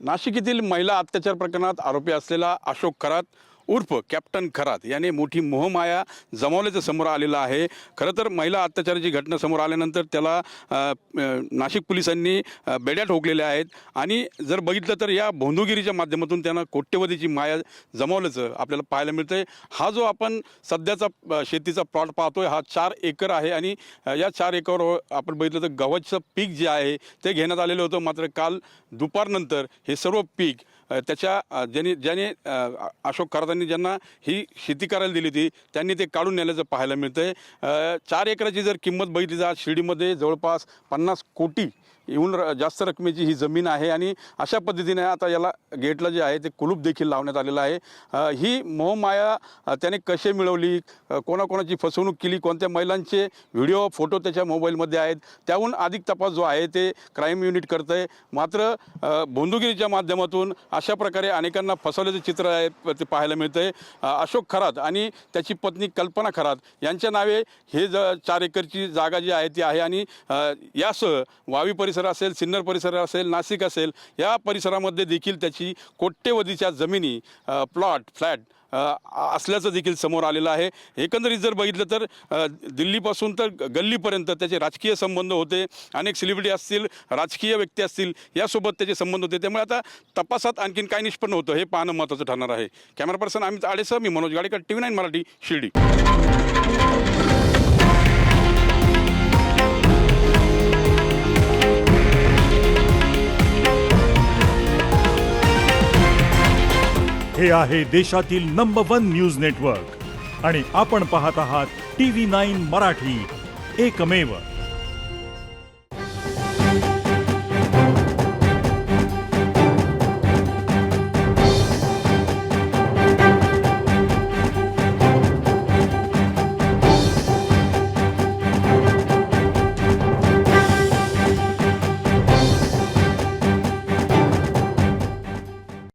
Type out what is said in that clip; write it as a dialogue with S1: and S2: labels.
S1: नाशिक येथील महिला अत्याचार प्रकरणात आरोपी असलेला अशोक खरात उर्फ कॅप्टन खरात याने मोठी मोहमाया जमवल्याचं समोर आलेलं आहे। खरं तर महिला अत्याचाराची घटना समोर आल्यानंतर त्याला नाशिक पोलिसांनी बेड्या ठोकलेल्या आहेत आणि जर बघितलं तर या भोंदूगिरीच्या माध्यमातून त्यानं कोट्यवधीची माया जमवल्याचं आपल्याला पाहायला मिळतंय। हा जो आपण सध्याचा शेतीचा प्लॉट पाहतोय हा 4 एकर आहे आणि या 4 एकरवर आपण बघितलं तर गव्हाचं पीक जे आहे ते घेण्यात आलेलं होतं। मात्र काल दुपारनंतर हे सर्व पीक त्याच्या ज्याने अशोक खरातांनी ज्यांना ही शेती करायला दिली होती त्यांनी ते काढून नेल्याचं पाहायला मिळतंय। 4 एकराची जर किंमत बघितली तर शिर्डीमध्ये जवळपास 50 कोटी येऊन जास्त रकमेची ही जमीन आहे आणि अशा पद्धतीने आता याला गेटला जे आहे ते कुलूप देखील लावण्यात आलेलं आहे। ही मोहमाया त्याने कशी मिळवली, कोणाकोणाची फसवणूक केली, कोणत्या महिलांचे व्हिडिओ फोटो त्याच्या मोबाईलमध्ये आहेत, त्याहून अधिक तपास जो आहे ते क्राईम युनिट करतं आहे। मात्र भोंदूगिरीच्या माध्यमातून अशा प्रकारे अनेकांना फसवल्याचं चित्र आहे ते पाहायला मिळतं आहे। अशोक खरात आणि त्याची पत्नी कल्पना खरात यांच्या नावे हे 4 एकरची जागा जी आहे ती आहे आणि यासह वावी परिसर असेल, सिन्नर परिसर असेल, नाशिक असेल या परिसरामध्ये देखील त्याची कोट्यवधीच्या जमिनी फ्लॅट असल्याचं देखील समोर आलेलं आहे। एकंदरीत जर बघितलं तर दिल्लीपासून तर गल्लीपर्यंत त्याचे राजकीय संबंध होते, अनेक सेलिब्रिटी असतील, राजकीय व्यक्ती असतील यासोबत त्याचे संबंध होते। त्यामुळे आता तपासात आणखीन काय निष्पन्न होतं हे पाहणं महत्त्वाचं ठरणार आहे। कॅमेरा पर्सन अमित आडेसह मी मनोज गाडेकर, TV9 मराठी, शिर्डी।
S2: हे आहे देशातील नंबर 1 न्यूज नेटवर्क आणि आपण पाहत आहात TV9 मराठी, एकमेव।